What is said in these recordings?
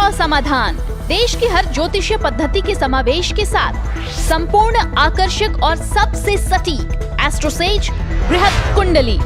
का समाधान, देश की हर ज्योतिषीय पद्धति के समावेश के साथ संपूर्ण आकर्षक और सबसे सटीक एस्ट्रोसेज बृहद कुंडली।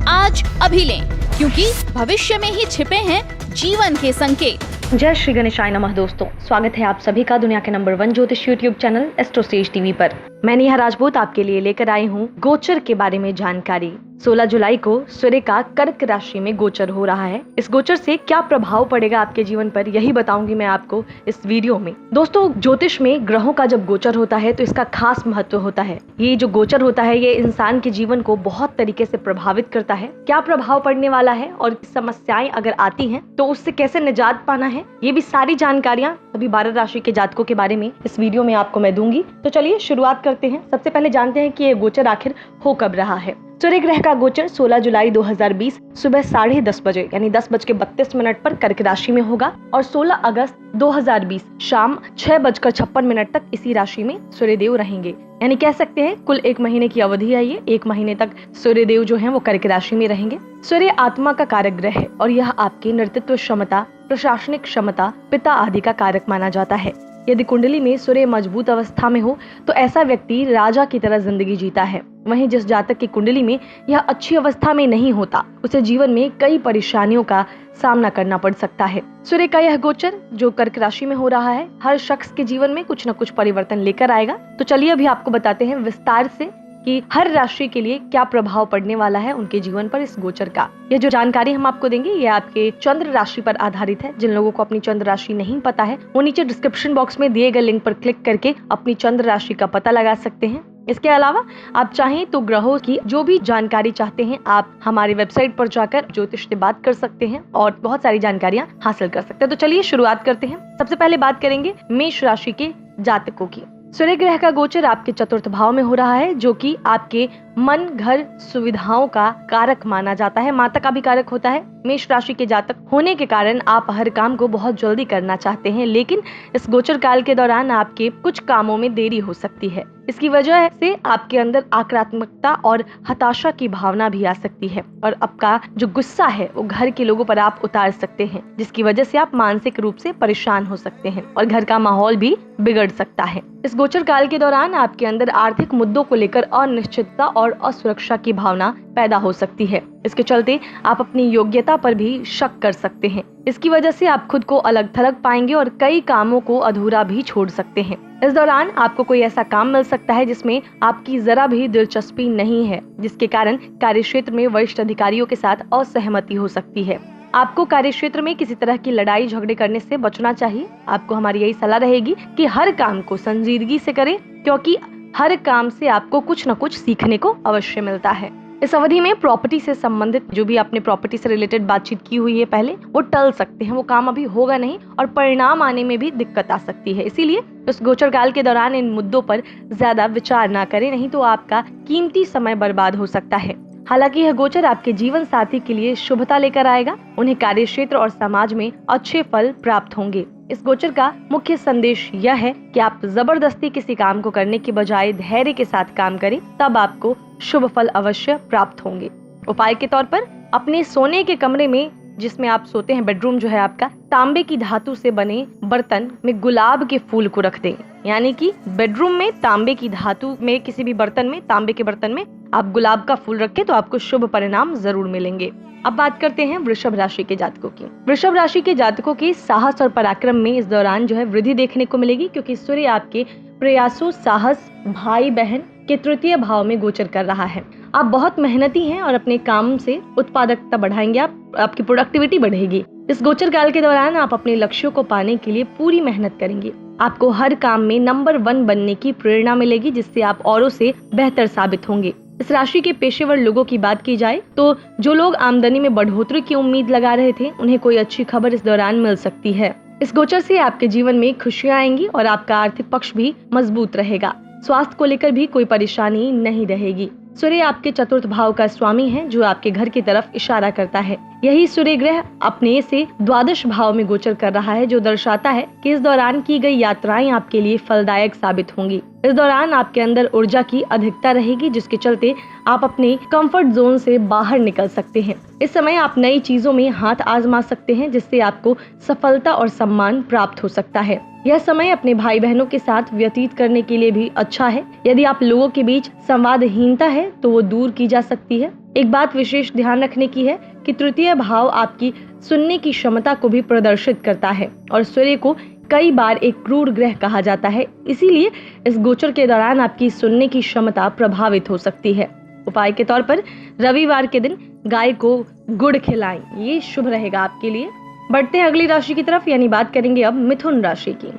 आज अभी लें, क्योंकि भविष्य में ही छिपे हैं जीवन के संकेत। जय श्री गणेशाय नमः दोस्तों, स्वागत है आप सभी का दुनिया के नंबर 1 ज्योतिष यूट्यूब चैनल एस्ट्रोसेज टीवी पर। मैं नेहा राजपूत आपके लिए लेकर आई हूँ गोचर के बारे में जानकारी। 16 जुलाई को सूर्य का कर्क राशि में गोचर हो रहा है। इस गोचर से क्या प्रभाव पड़ेगा आपके जीवन पर, यही बताऊंगी मैं आपको इस वीडियो में। दोस्तों, ज्योतिष में ग्रहों का जब गोचर होता है तो इसका खास महत्व होता है। ये जो गोचर होता है ये इंसान के जीवन को बहुत तरीके से प्रभावित करता है। क्या प्रभाव पड़ने वाला है और समस्याएं अगर आती हैं तो उससे कैसे निजात पाना है, ये भी सारी जानकारियां सभी 12 राशि के जातकों के बारे में इस वीडियो में आपको मैं दूंगी। तो चलिए शुरुआत करते हैं। सबसे पहले जानते हैं कि ये गोचर आखिर हो कब रहा है। सूर्य ग्रह का गोचर 16 जुलाई 2020 सुबह 10:30 बजे यानी 10:32 पर कर्क राशि में होगा और 16 अगस्त 2020 शाम 6:56 तक इसी राशि में सूर्यदेव रहेंगे। यानी कह सकते हैं कुल 1 महीने की अवधि है ये। 1 महीने तक सूर्यदेव जो हैं वो कर्क राशि में रहेंगे। सूर्य आत्मा का कारक ग्रह है और यह आपकी नेतृत्व क्षमता, प्रशासनिक क्षमता, पिता आदि का कारक माना जाता है। यदि कुंडली में सूर्य मजबूत अवस्था में हो तो ऐसा व्यक्ति राजा की तरह जिंदगी जीता है। वहीं जिस जातक की कुंडली में यह अच्छी अवस्था में नहीं होता, उसे जीवन में कई परेशानियों का सामना करना पड़ सकता है। सूर्य का यह गोचर जो कर्क राशि में हो रहा है हर शख्स के जीवन में कुछ न कुछ परिवर्तन लेकर आएगा। तो चलिए अभी आपको बताते हैं विस्तार से कि हर राशि के लिए क्या प्रभाव पड़ने वाला है उनके जीवन पर इस गोचर का। ये जो जानकारी हम आपको देंगे ये आपके चंद्र राशि पर आधारित है। जिन लोगों को अपनी चंद्र राशि नहीं पता है वो नीचे डिस्क्रिप्शन बॉक्स में दिए गए लिंक पर क्लिक करके अपनी चंद्र राशि का पता लगा सकते हैं। इसके अलावा आप चाहें तो ग्रहों की जो भी जानकारी चाहते हैं आप हमारी वेबसाइट पर जाकर ज्योतिष से बात कर सकते हैं और बहुत सारी जानकारियां हासिल कर सकते हैं। तो चलिए शुरुआत करते हैं। सबसे पहले बात करेंगे मेष राशि के जातकों की। सूर्य ग्रह का गोचर आपके चतुर्थ भाव में हो रहा है जो कि आपके मन, घर, सुविधाओं का कारक माना जाता है। माता का भी कारक होता है। मेष राशि के जातक होने के कारण आप हर काम को बहुत जल्दी करना चाहते हैं, लेकिन इस गोचर काल के दौरान आपके कुछ कामों में देरी हो सकती है। इसकी वजह से आपके अंदर आक्रामकता और हताशा की भावना भी आ सकती है और आपका जो गुस्सा है वो घर के लोगों पर आप उतार सकते हैं, जिसकी वजह से आप मानसिक रूप से परेशान हो सकते हैं और घर का माहौल भी बिगड़ सकता है। इस गोचर काल के दौरान आपके अंदर आर्थिक मुद्दों को लेकर अनिश्चितता और असुरक्षा की भावना पैदा हो सकती है। इसके चलते आप अपनी योग्यता पर भी शक कर सकते हैं। इसकी वजह से आप खुद को अलग थलग पाएंगे और कई कामों को अधूरा भी छोड़ सकते हैं। इस दौरान आपको कोई ऐसा काम मिल सकता है जिसमें आपकी जरा भी दिलचस्पी नहीं है, जिसके कारण कार्यक्षेत्र में वरिष्ठ अधिकारियों के साथ असहमति हो सकती है। आपको कार्यक्षेत्र में किसी तरह की लड़ाई झगड़े करने से बचना चाहिए। आपको हमारी यही सलाह रहेगी कि हर काम को संजीदगी से करें, क्योंकि हर काम से आपको कुछ न कुछ सीखने को अवश्य मिलता है। इस अवधि में प्रॉपर्टी से संबंधित जो भी आपने प्रॉपर्टी से रिलेटेड बातचीत की हुई है पहले, वो टल सकते हैं। वो काम अभी होगा नहीं और परिणाम आने में भी दिक्कत आ सकती है। इसीलिए इस गोचर काल के दौरान इन मुद्दों पर ज्यादा विचार ना करें, नहीं तो आपका कीमती समय बर्बाद हो सकता है। हालांकि यह गोचर आपके जीवन साथी के लिए शुभता लेकर आएगा। उन्हें कार्यक्षेत्र और समाज में अच्छे फल प्राप्त होंगे। इस गोचर का मुख्य संदेश यह है कि आप जबरदस्ती किसी काम को करने के बजाय धैर्य के साथ काम करें, तब आपको शुभ फल अवश्य प्राप्त होंगे। उपाय के तौर पर अपने सोने के कमरे में जिसमें आप सोते हैं, बेडरूम जो है आपका, तांबे की धातु से बने बर्तन में गुलाब के फूल को रख दें। यानी कि बेडरूम में तांबे की धातु में किसी भी बर्तन में, तांबे के बर्तन में आप गुलाब का फूल रखें तो आपको शुभ परिणाम जरूर मिलेंगे। अब बात करते हैं वृषभ राशि के जातकों की। वृषभ राशि के जातकों के साहस और पराक्रम में इस दौरान जो है वृद्धि देखने को मिलेगी, क्योंकि सूर्य आपके प्रयासों, साहस, भाई बहन के तृतीय भाव में गोचर कर रहा है। आप बहुत मेहनती हैं और अपने काम से उत्पादकता बढ़ाएंगे, आपकी प्रोडक्टिविटी बढ़ेगी। इस गोचर काल के दौरान आप अपने लक्ष्यों को पाने के लिए पूरी मेहनत करेंगे। आपको हर काम में नंबर 1 बनने की प्रेरणा मिलेगी, जिससे आप औरों से बेहतर साबित होंगे। इस राशि के पेशेवर लोगों की बात की जाए तो जो लोग आमदनी में बढ़ोतरी की उम्मीद लगा रहे थे, उन्हें कोई अच्छी खबर इस दौरान मिल सकती है। इस गोचर से आपके जीवन में खुशियां आएंगी और आपका आर्थिक पक्ष भी मजबूत रहेगा। स्वास्थ्य को लेकर भी कोई परेशानी नहीं रहेगी। सूर्य आपके चतुर्थ भाव का स्वामी है जो आपके घर की तरफ इशारा करता है। यही सूर्य ग्रह अपने से द्वादश भाव में गोचर कर रहा है, जो दर्शाता है कि इस दौरान की गई यात्राएं आपके लिए फलदायक साबित होंगी। इस दौरान आपके अंदर ऊर्जा की अधिकता रहेगी, जिसके चलते आप अपने कंफर्ट जोन से बाहर निकल सकते हैं। इस समय आप नई चीजों में हाथ आजमा सकते हैं, जिससे आपको सफलता और सम्मान प्राप्त हो सकता है। यह समय अपने भाई बहनों के साथ व्यतीत करने के लिए भी अच्छा है। यदि आप लोगों के बीच संवादहीनता है तो वो दूर की जा सकती है। एक बात विशेष ध्यान रखने की है कि तृतीय भाव आपकी सुनने की क्षमता को भी प्रदर्शित करता है और सूर्य को कई बार एक क्रूर ग्रह कहा जाता है, इसीलिए इस गोचर के दौरान आपकी सुनने की क्षमता प्रभावित हो सकती है। उपाय के तौर पर रविवार के दिन गाय को गुड़ खिलाएं, ये शुभ रहेगा आपके लिए। बढ़ते हैं अगली राशि की तरफ, यानी बात करेंगे अब मिथुन राशि की।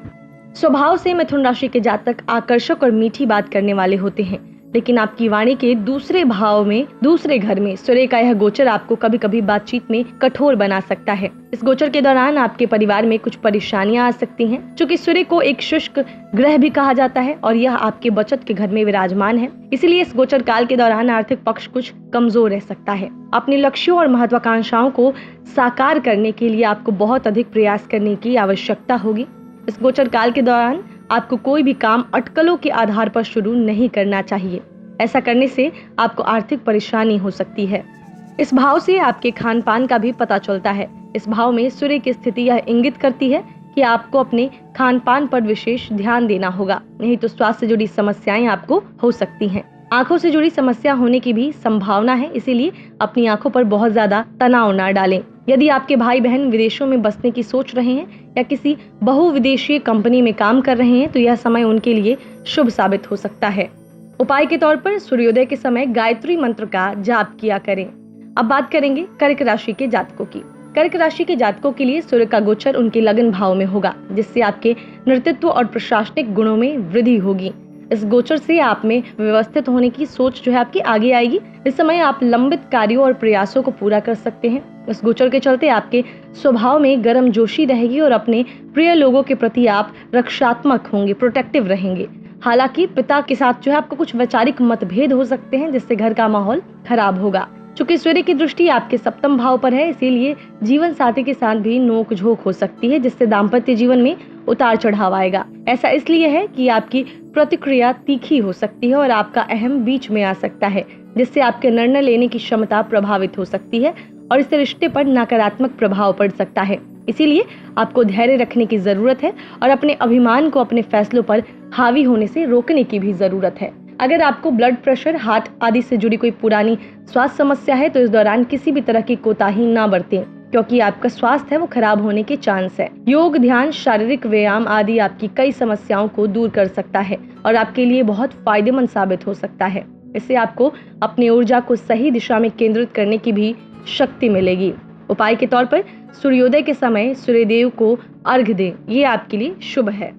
स्वभाव से मिथुन राशि के जातक आकर्षक और मीठी बात करने वाले होते हैं, लेकिन आपकी वाणी के दूसरे भाव में, दूसरे घर में सूर्य का यह गोचर आपको कभी कभी बातचीत में कठोर बना सकता है। इस गोचर के दौरान आपके परिवार में कुछ परेशानियां आ सकती हैं, क्योंकि सूर्य को एक शुष्क ग्रह भी कहा जाता है और यह आपके बचत के घर में विराजमान है। इसीलिए इस गोचर काल के दौरान आर्थिक पक्ष कुछ कमजोर रह सकता है। अपने लक्ष्यों और महत्वाकांक्षाओं को साकार करने के लिए आपको बहुत अधिक प्रयास करने की आवश्यकता होगी। इस गोचर काल के दौरान आपको कोई भी काम अटकलों के आधार पर शुरू नहीं करना चाहिए। ऐसा करने से आपको आर्थिक परेशानी हो सकती है। इस भाव से आपके खान पान का भी पता चलता है। इस भाव में सूर्य की स्थिति यह इंगित करती है कि आपको अपने खान पान पर विशेष ध्यान देना होगा, नहीं तो स्वास्थ्य से जुड़ी समस्याएं आपको हो सकती हैं। आंखों से जुड़ी समस्या होने की भी संभावना है, इसीलिए अपनी आंखों पर बहुत ज्यादा तनाव न डालें। यदि आपके भाई बहन विदेशों में बसने की सोच रहे हैं या किसी बहुविदेशीय कंपनी में काम कर रहे हैं तो यह समय उनके लिए शुभ साबित हो सकता है। उपाय के तौर पर सूर्योदय के समय गायत्री मंत्र का जाप किया करें। अब बात करेंगे कर्क राशि के जातकों की। कर्क राशि के जातकों के लिए सूर्य का गोचर उनके लगन भाव में होगा, जिससे आपके नेतृत्व और प्रशासनिक गुणों में वृद्धि होगी। इस गोचर से आप में व्यवस्थित होने की सोच जो है आपकी आगे आएगी। इस समय आप लंबित कार्यों और प्रयासों को पूरा कर सकते हैं। इस गोचर के चलते आपके स्वभाव में गर्मजोशी रहेगी और अपने प्रिय लोगों के प्रति आप रक्षात्मक होंगे, प्रोटेक्टिव रहेंगे। हालांकि पिता के साथ जो है आपको कुछ वैचारिक मतभेद हो सकते हैं, जिससे घर का माहौल खराब होगा। चूंकि सूर्य की दृष्टि आपके सप्तम भाव पर है, इसीलिए जीवन साथी के साथ भी नोक झोंक हो सकती है, जिससे दाम्पत्य जीवन में उतार चढ़ाव आएगा। ऐसा इसलिए है कि आपकी प्रतिक्रिया तीखी हो सकती है और आपका अहम बीच में आ सकता है, जिससे आपके निर्णय लेने की क्षमता प्रभावित हो सकती है और इससे रिश्ते पर नकारात्मक प्रभाव पड़ सकता है। इसीलिए आपको धैर्य रखने की जरूरत है और अपने अभिमान को अपने फैसलों पर हावी होने से रोकने की भी जरूरत है। अगर आपको ब्लड प्रेशर, हार्ट आदि से जुड़ी कोई पुरानी स्वास्थ्य समस्या है तो इस दौरान किसी भी तरह की कोताही ना बरतें, क्योंकि आपका स्वास्थ्य है वो खराब होने के चांस है। योग, ध्यान, शारीरिक व्यायाम आदि आपकी कई समस्याओं को दूर कर सकता है और आपके लिए बहुत फायदेमंद साबित हो सकता है। इससे आपको अपनी ऊर्जा को सही दिशा में केंद्रित करने की भी शक्ति मिलेगी। उपाय के तौर पर सूर्योदय के समय सूर्यदेव को अर्घ्य दें, ये आपके लिए शुभ है।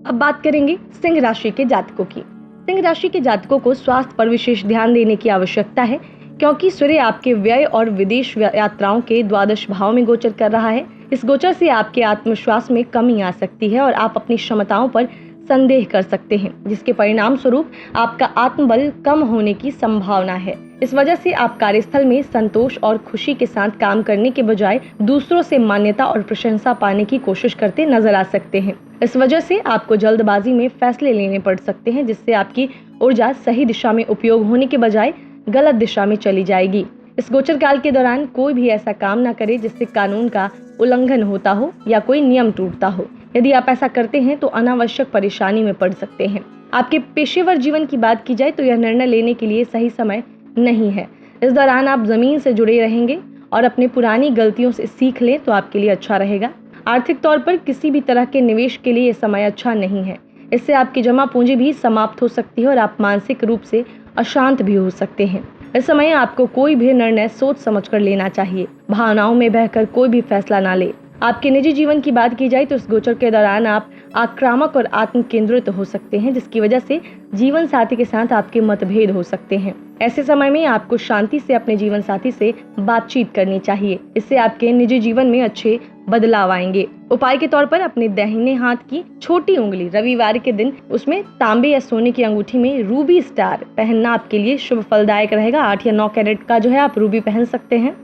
अब बात करेंगे सिंह राशि के जातकों की। सिंह राशि के जातकों को स्वास्थ्य पर विशेष ध्यान देने की आवश्यकता है, क्योंकि सूर्य आपके व्यय और विदेश यात्राओं के द्वादश भाव में गोचर कर रहा है। इस गोचर से आपके आत्मविश्वास में कमी आ सकती है और आप अपनी क्षमताओं पर संदेह कर सकते हैं, जिसके परिणाम स्वरूप आपका आत्मबल कम होने की संभावना है। इस वजह से आप कार्यस्थल में संतोष और खुशी के साथ काम करने के बजाय दूसरों से मान्यता और प्रशंसा पाने की कोशिश करते नजर आ सकते हैं। इस वजह से आपको जल्दबाजी में फैसले लेने पड़ सकते हैं, जिससे आपकी ऊर्जा सही दिशा में उपयोग होने के बजाय गलत दिशा में चली जाएगी। इस गोचर काल के दौरान कोई भी ऐसा काम न करे जिससे कानून का उल्लंघन होता हो या कोई नियम टूटता हो। यदि आप ऐसा करते हैं तो अनावश्यक परेशानी में पड़ सकते हैं। आपके पेशेवर जीवन की बात की जाए तो यह निर्णय लेने के लिए सही समय नहीं है। इस दौरान आप जमीन से जुड़े रहेंगे और अपने पुरानी गलतियों से सीख लें तो आपके लिए अच्छा रहेगा। आर्थिक तौर पर किसी भी तरह के निवेश के लिए यह समय अच्छा नहीं है। इससे आपकी जमा पूंजी भी समाप्त हो सकती है और आप मानसिक रूप से अशांत भी हो सकते हैं। इस समय आपको कोई भी निर्णय सोच समझकर लेना चाहिए। भावनाओं में बहकर कोई भी फैसला ना ले। आपके निजी जीवन की बात की जाए तो इस गोचर के दौरान आप आक्रामक और आत्म केंद्रित हो सकते हैं, जिसकी वजह से जीवन साथी के साथ आपके मतभेद हो सकते हैं। ऐसे समय में आपको शांति से अपने जीवन साथी से बातचीत करनी चाहिए। इससे आपके निजी जीवन में अच्छे बदलाव आएंगे। उपाय के तौर पर अपने दाहिने हाथ की छोटी उंगली रविवार के दिन उसमें तांबे या सोने की अंगूठी में रूबी स्टार पहनना आपके लिए शुभ फलदायक रहेगा। 8 या 9 कैरेट का जो है आप रूबी पहन सकते हैं।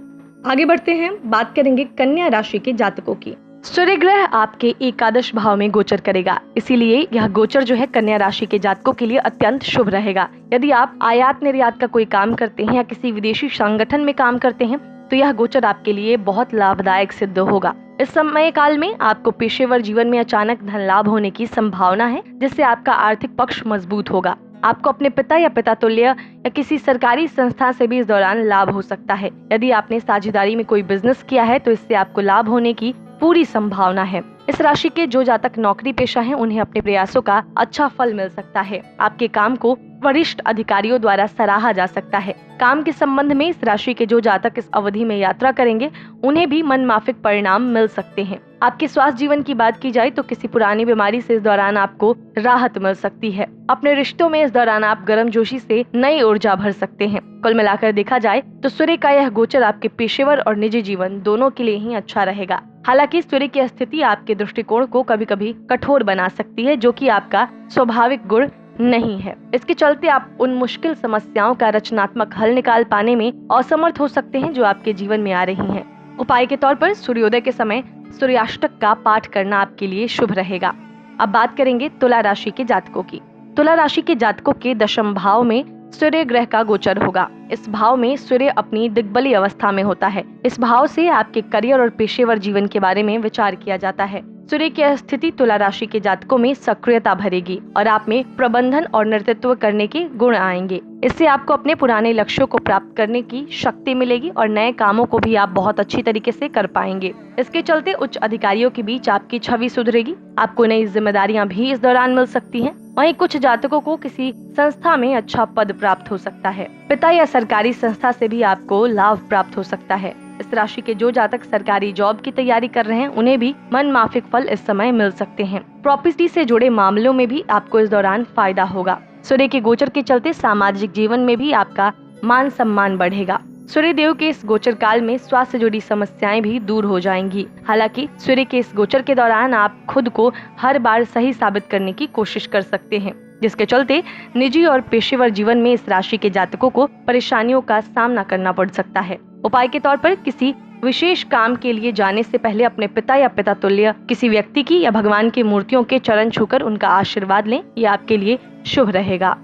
आगे बढ़ते हैं, बात करेंगे कन्या राशि के जातकों की। सूर्य ग्रह आपके एकादश भाव में गोचर करेगा, इसीलिए यह गोचर जो है कन्या राशि के जातकों के लिए अत्यंत शुभ रहेगा। यदि आप आयात निर्यात का कोई काम करते हैं या किसी विदेशी संगठन में काम करते हैं तो यह गोचर आपके लिए बहुत लाभदायक सिद्ध होगा। इस समय काल में आपको पेशेवर जीवन में अचानक धन लाभ होने की संभावना है, जिससे आपका आर्थिक पक्ष मजबूत होगा। आपको अपने पिता या पिता तुल्य या किसी सरकारी संस्था से भी इस दौरान लाभ हो सकता है। यदि आपने साझेदारी में कोई बिजनेस किया है तो इससे आपको लाभ होने की पूरी संभावना है। इस राशि के जो जातक नौकरी पेशा हैं, उन्हें अपने प्रयासों का अच्छा फल मिल सकता है। आपके काम को वरिष्ठ अधिकारियों द्वारा सराहा जा सकता है। काम के संबंध में इस राशि के जो जातक इस अवधि में यात्रा करेंगे, उन्हें भी मनमाफिक परिणाम मिल सकते हैं। आपके स्वास्थ्य जीवन की बात की जाए तो किसी पुरानी बीमारी से इस दौरान आपको राहत मिल सकती है। अपने रिश्तों में इस दौरान आप गर्मजोशी से नई ऊर्जा भर सकते हैं। कुल मिलाकर देखा जाए तो सूर्य का यह गोचर आपके पेशेवर और निजी जीवन दोनों के लिए ही अच्छा रहेगा। हालांकि सूर्य की स्थिति आपके दृष्टिकोण को कभी कभी कठोर बना सकती है, जो कि आपका स्वाभाविक गुण नहीं है। इसके चलते आप उन मुश्किल समस्याओं का रचनात्मक हल निकाल पाने में असमर्थ हो सकते हैं जो आपके जीवन में आ रही हैं। उपाय के तौर पर सूर्योदय के समय सूर्याष्टक का पाठ करना आपके लिए शुभ रहेगा। अब बात करेंगे तुला राशि के जातकों की। तुला राशि के जातकों के दशम भाव में सूर्य ग्रह का गोचर होगा। इस भाव में सूर्य अपनी दिग्बली अवस्था में होता है। इस भाव से आपके करियर और पेशेवर जीवन के बारे में विचार किया जाता है। सूर्य की स्थिति तुला राशि के जातकों में सक्रियता भरेगी और आप में प्रबंधन और नेतृत्व करने के गुण आएंगे। इससे आपको अपने पुराने लक्ष्यों को प्राप्त करने की शक्ति मिलेगी और नए कामों को भी आप बहुत अच्छी तरीके से कर पाएंगे। इसके चलते उच्च अधिकारियों के बीच आपकी छवि सुधरेगी। आपको नई जिम्मेदारियां भी इस दौरान मिल सकती हैं। वहीं कुछ जातकों को किसी संस्था में अच्छा पद प्राप्त हो सकता है। पिता या सरकारी संस्था से भी आपको लाभ प्राप्त हो सकता है। इस राशि के जो जातक सरकारी जॉब की तैयारी कर रहे हैं, उन्हें भी मनमाफिक फल इस समय मिल सकते हैं। प्रॉपर्टी से जुड़े मामलों में भी आपको इस दौरान फायदा होगा। सूर्य के गोचर के चलते सामाजिक जीवन में भी आपका मान सम्मान बढ़ेगा। सूर्य देव के इस गोचर काल में स्वास्थ्य से जुड़ी समस्याएं भी दूर हो जाएंगी। हालांकि सूर्य के इस गोचर के दौरान आप खुद को हर बार सही साबित करने की कोशिश कर सकते हैं, जिसके चलते निजी और पेशेवर जीवन में इस राशि के जातकों को परेशानियों का सामना करना पड़ सकता है। उपाय के तौर पर किसी विशेष काम के लिए जाने से पहले अपने पिता या पिता तुल्य किसी व्यक्ति की या भगवान की मूर्तियों के चरण छूकर उनका आशीर्वाद लें। ये आपके लिए शुभ रहेगा।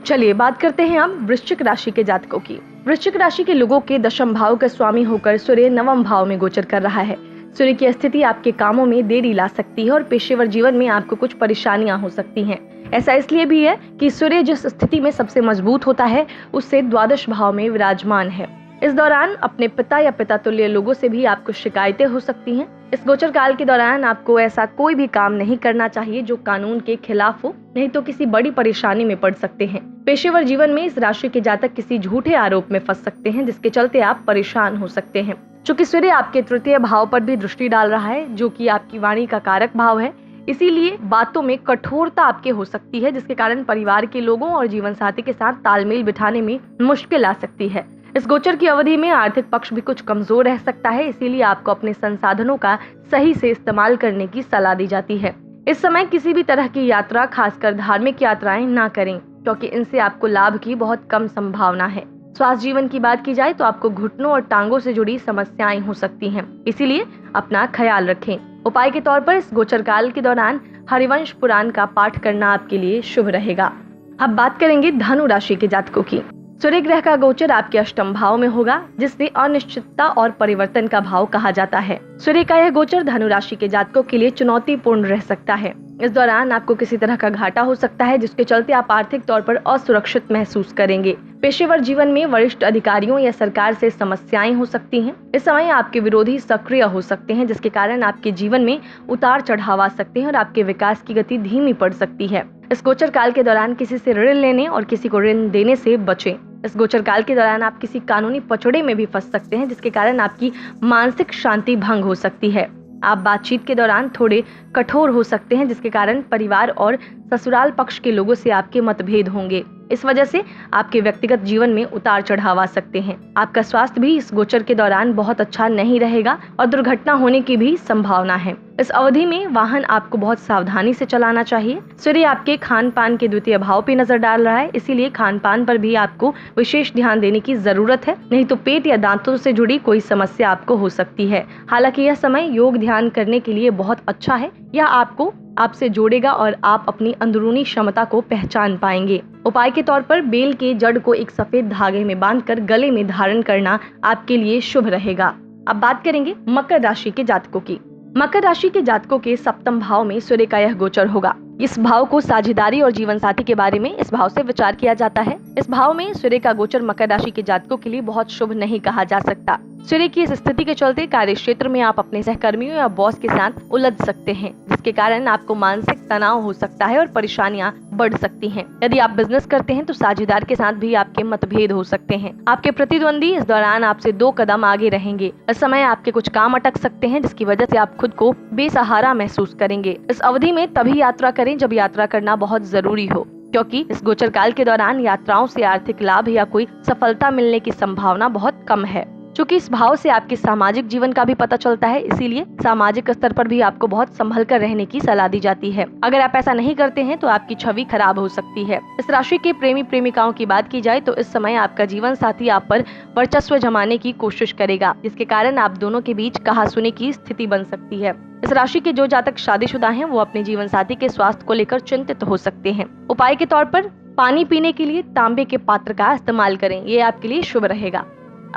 चलिए बात करते हैं हम वृश्चिक राशि के जातकों की। वृश्चिक राशि के लोगों के दशम भाव का स्वामी होकर सूर्य नवम भाव में गोचर कर रहा है। सूर्य की स्थिति आपके कामों में देरी ला सकती है और पेशेवर जीवन में आपको कुछ परेशानियां हो सकती हैं। ऐसा इसलिए भी है कि सूर्य जिस स्थिति में सबसे मजबूत होता है, उससे द्वादश भाव में विराजमान है। इस दौरान अपने पिता या पिता तुल्य लोगों से भी आपको शिकायतें हो सकती हैं। इस गोचर काल के दौरान आपको ऐसा कोई भी काम नहीं करना चाहिए जो कानून के खिलाफ हो, नहीं तो किसी बड़ी परेशानी में पड़ सकते हैं। पेशेवर जीवन में इस राशि के जातक किसी झूठे आरोप में फंस सकते हैं, जिसके चलते आप परेशान हो सकते हैं। चूंकि सूर्य आपके तृतीय भाव पर भी दृष्टि डाल रहा है, जो कि आपकी वाणी का कारक भाव है, इसीलिए बातों में कठोरता आपके हो सकती है, जिसके कारण परिवार के लोगों और जीवन साथी के साथ तालमेल बिठाने में मुश्किल आ सकती है। इस गोचर की अवधि में आर्थिक पक्ष भी कुछ कमजोर रह सकता है, इसीलिए आपको अपने संसाधनों का सही से इस्तेमाल करने की सलाह दी जाती है। इस समय किसी भी तरह की यात्रा, खासकर धार्मिक यात्राएं ना करें, क्योंकि इनसे आपको लाभ की बहुत कम संभावना है। स्वास्थ्य जीवन की बात की जाए तो आपको घुटनों और टांगों से जुड़ी समस्याएं हो सकती हैं, इसीलिए अपना ख्याल रखें। उपाय के तौर पर इस गोचर काल के दौरान हरिवंश पुराण का पाठ करना आपके लिए शुभ रहेगा। अब बात करेंगे धनु राशि के जातकों की। सूर्य ग्रह का गोचर आपके अष्टम भाव में होगा, जिससे अनिश्चितता और परिवर्तन का भाव कहा जाता है। सूर्य का यह गोचर धनु राशि के जातकों के लिए चुनौतीपूर्ण रह सकता है। इस दौरान आपको किसी तरह का घाटा हो सकता है, जिसके चलते आप आर्थिक तौर पर असुरक्षित महसूस करेंगे। पेशेवर जीवन में वरिष्ठ अधिकारियों या सरकार से समस्याएं हो सकती हैं। इस समय आपके विरोधी सक्रिय हो सकते हैं, जिसके कारण आपके जीवन में उतार चढ़ाव आ सकते हैं और आपके विकास की गति धीमी पड़ सकती है। इस गोचर काल के दौरान किसी से ऋण लेने और किसी को ऋण देने से बचें। इस गोचर काल के दौरान आप किसी कानूनी पचड़े में भी फंस सकते हैं, जिसके कारण आपकी मानसिक शांति भंग हो सकती है। आप बातचीत के दौरान थोड़े कठोर हो सकते हैं, जिसके कारण परिवार और ससुराल पक्ष के लोगों से आपके मतभेद होंगे। इस वजह से आपके व्यक्तिगत जीवन में उतार चढ़ाव आ सकते हैं। आपका स्वास्थ्य भी इस गोचर के दौरान बहुत अच्छा नहीं रहेगा और दुर्घटना होने की भी संभावना है। इस अवधि में वाहन आपको बहुत सावधानी से चलाना चाहिए। सूर्य आपके खान पान के द्वितीय भाव पे नजर डाल रहा है, इसीलिए खान पान पर भी आपको विशेष ध्यान देने की जरूरत है, नहीं तो पेट या दांतों से जुड़ी कोई समस्या आपको हो सकती है। हालांकि यह समय योग ध्यान करने के लिए बहुत अच्छा है। यह आपको आपसे जोड़ेगा और आप अपनी अंदरूनी क्षमता को पहचान पाएंगे। उपाय के तौर पर बेल के जड़ को एक सफेद धागे में बांधकर गले में धारण करना आपके लिए शुभ रहेगा। अब बात करेंगे मकर राशि के जातकों की। मकर राशि के जातकों के सप्तम भाव में सूर्य का यह गोचर होगा। इस भाव को साझेदारी और जीवन साथी के बारे में इस भाव से विचार किया जाता है। इस भाव में सूर्य का गोचर मकर राशि के जातकों के लिए बहुत शुभ नहीं कहा जा सकता। सूर्य की इस स्थिति के चलते कार्य क्षेत्र में आप अपने सहकर्मियों या बॉस के साथ उलझ सकते हैं, जिसके कारण आपको मानसिक तनाव हो सकता है और परेशानियां बढ़ सकती हैं। यदि आप बिजनेस करते हैं तो साझेदार के साथ भी आपके मतभेद हो सकते हैं। आपके प्रतिद्वंदी इस दौरान आपसे 2 कदम आगे रहेंगे। इस समय आपके कुछ काम अटक सकते हैं, जिसकी वजह से आप खुद को बेसहारा महसूस करेंगे। इस अवधि में तभी यात्रा करें जब यात्रा करना बहुत जरूरी हो, क्योंकि इस गोचर काल के दौरान यात्राओं से आर्थिक लाभ या कोई सफलता मिलने की संभावना बहुत कम है। चूँकि इस भाव से आपके सामाजिक जीवन का भी पता चलता है, इसीलिए सामाजिक स्तर पर भी आपको बहुत संभल कर रहने की सलाह दी जाती है। अगर आप ऐसा नहीं करते हैं तो आपकी छवि खराब हो सकती है। इस राशि के प्रेमी प्रेमिकाओं की बात की जाए तो इस समय आपका जीवन साथी आप पर वर्चस्व जमाने की कोशिश करेगा, जिसके कारण आप दोनों के बीच कहासुनी की स्थिति बन सकती है। इस राशि के जो जातक शादीशुदा हैं वो अपने जीवन साथी के स्वास्थ्य को लेकर चिंतित हो सकते हैं। उपाय के तौर पर पानी पीने के लिए तांबे के पात्र का इस्तेमाल करें, ये आपके लिए शुभ रहेगा।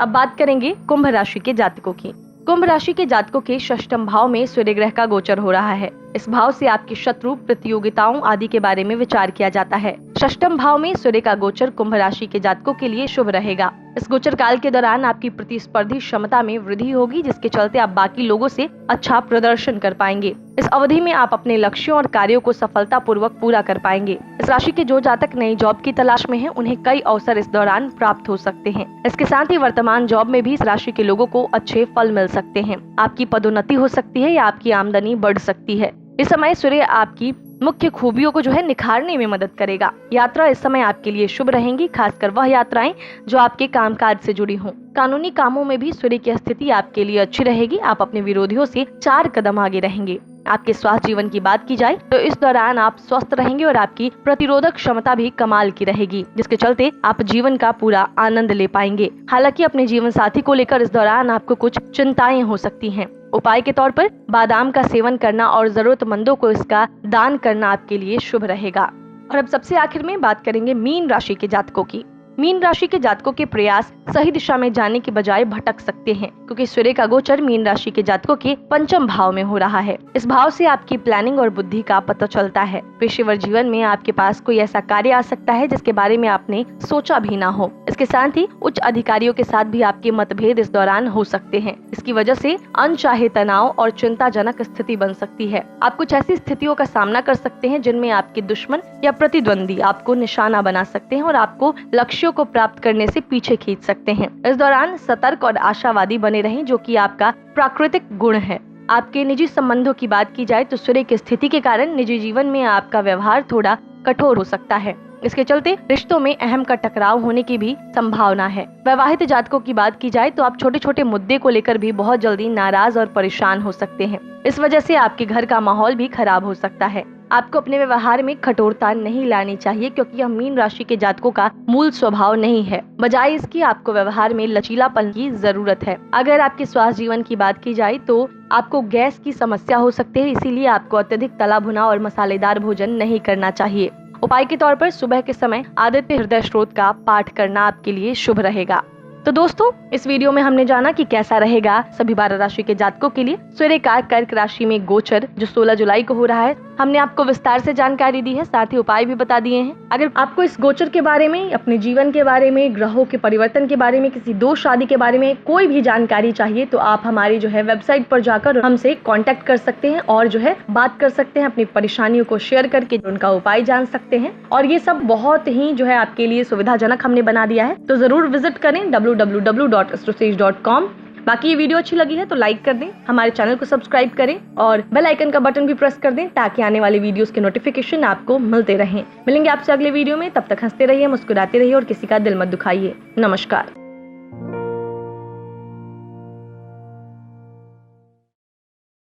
अब बात करेंगे कुंभ राशि के जातकों की। कुंभ राशि के जातकों के षष्ठम भाव में सूर्य ग्रह का गोचर हो रहा है। इस भाव से आपके शत्रु, प्रतियोगिताओं आदि के बारे में विचार किया जाता है। षष्ठम भाव में सूर्य का गोचर कुंभ राशि के जातकों के लिए शुभ रहेगा। इस गोचर काल के दौरान आपकी प्रतिस्पर्धी क्षमता में वृद्धि होगी, जिसके चलते आप बाकी लोगों से अच्छा प्रदर्शन कर पाएंगे। इस अवधि में आप अपने लक्ष्यों और कार्यों को सफलता पूर्वक पूरा कर पाएंगे। इस राशि के जो जातक नई जॉब की तलाश में हैं, उन्हें कई अवसर इस दौरान प्राप्त हो सकते हैं। इसके साथ ही वर्तमान जॉब में भी इस राशि के लोगों को अच्छे फल मिल सकते हैं। आपकी पदोन्नति हो सकती है या आपकी आमदनी बढ़ सकती है। इस समय सूर्य आपकी मुख्य खूबियों को निखारने में मदद करेगा। यात्रा इस समय आपके लिए शुभ रहेंगी, खासकर वह यात्राएं जो आपके कामकाज से जुड़ी हों। कानूनी कामों में भी सूर्य की स्थिति आपके लिए अच्छी रहेगी। आप अपने विरोधियों से 4 कदम आगे रहेंगे। आपके स्वास्थ्य जीवन की बात की जाए तो इस दौरान आप स्वस्थ रहेंगे और आपकी प्रतिरोधक क्षमता भी कमाल की रहेगी, जिसके चलते आप जीवन का पूरा आनंद ले पाएंगे। हालांकि अपने जीवन साथी को लेकर इस दौरान आपको कुछ चिंताएं हो सकती हैं। उपाय के तौर पर बादाम का सेवन करना और जरूरतमंदों को इसका दान करना आपके लिए शुभ रहेगा। और अब सबसे आखिर में बात करेंगे मीन राशि के जातकों की। मीन राशि के जातकों के प्रयास सही दिशा में जाने की बजाय भटक सकते हैं, क्योंकि सूर्य का गोचर मीन राशि के जातकों के पंचम भाव में हो रहा है। इस भाव से आपकी प्लानिंग और बुद्धि का पता चलता है। पेशेवर जीवन में आपके पास कोई ऐसा कार्य आ सकता है जिसके बारे में आपने सोचा भी ना हो। इसके साथ ही उच्च अधिकारियों के साथ भी आपके मतभेद इस दौरान हो सकते हैं। इसकी वजह से अनचाहे तनाव और चिंताजनक स्थिति बन सकती है। आप कुछ ऐसी स्थितियों का सामना कर सकते हैं जिनमें आपके दुश्मन या प्रतिद्वंदी आपको निशाना बना सकते हैं और आपको लक्ष्यों को प्राप्त करने से पीछे खींच सकते हैं। इस दौरान सतर्क और आशावादी बने रहें, जो कि आपका प्राकृतिक गुण है। आपके निजी संबंधों की बात की जाए तो सूर्य की स्थिति के कारण निजी जीवन में आपका व्यवहार थोड़ा कठोर हो सकता है। इसके चलते रिश्तों में अहम का टकराव होने की भी संभावना है। वैवाहिक जातकों की बात की जाए तो आप छोटे छोटे मुद्दे को लेकर भी बहुत जल्दी नाराज और परेशान हो सकते हैं। इस वजह से आपके घर का माहौल भी खराब हो सकता है। आपको अपने व्यवहार में कठोरता नहीं लानी चाहिए, क्योंकि यह मीन राशि के जातकों का मूल स्वभाव नहीं है। बजाय इसकी आपको व्यवहार में लचीलापन की जरूरत है। अगर आपके स्वास्थ्य जीवन की बात की जाए तो आपको गैस की समस्या हो सकती है, इसीलिए आपको अत्यधिक तला भुना और मसालेदार भोजन नहीं करना चाहिए। उपाय के तौर पर सुबह के समय आदित्य हृदय स्त्रोत का पाठ करना आपके लिए शुभ रहेगा। तो दोस्तों, इस वीडियो में हमने जाना कि कैसा रहेगा सभी 12 राशि के जातकों के लिए सूर्य का कर्क राशि में गोचर जो 16 जुलाई को हो रहा है। हमने आपको विस्तार से जानकारी दी है, साथ ही उपाय भी बता दिए हैं। अगर आपको इस गोचर के बारे में, अपने जीवन के बारे में, ग्रहों के परिवर्तन के बारे में, किसी दोस्त शादी के बारे में कोई भी जानकारी चाहिए तो आप हमारी वेबसाइट पर जाकर हमसे कांटेक्ट कर सकते हैं और बात कर सकते हैं। अपनी परेशानियों को शेयर करके उनका उपाय जान सकते हैं। और ये सब बहुत ही आपके लिए सुविधाजनक हमने बना दिया है। तो जरूर विजिट करें www.astrosage.com बाकी ये वीडियो अच्छी लगी है तो लाइक कर दें, हमारे चैनल को सब्सक्राइब करें और बेल आइकन का बटन भी प्रेस कर दें ताकि आने वाली वीडियोस के नोटिफिकेशन आपको मिलते रहें। मिलेंगे आपसे अगले वीडियो में, तब तक हंसते रहिए, मुस्कुराते रहिए और किसी का दिल मत दुखाइए। नमस्कार।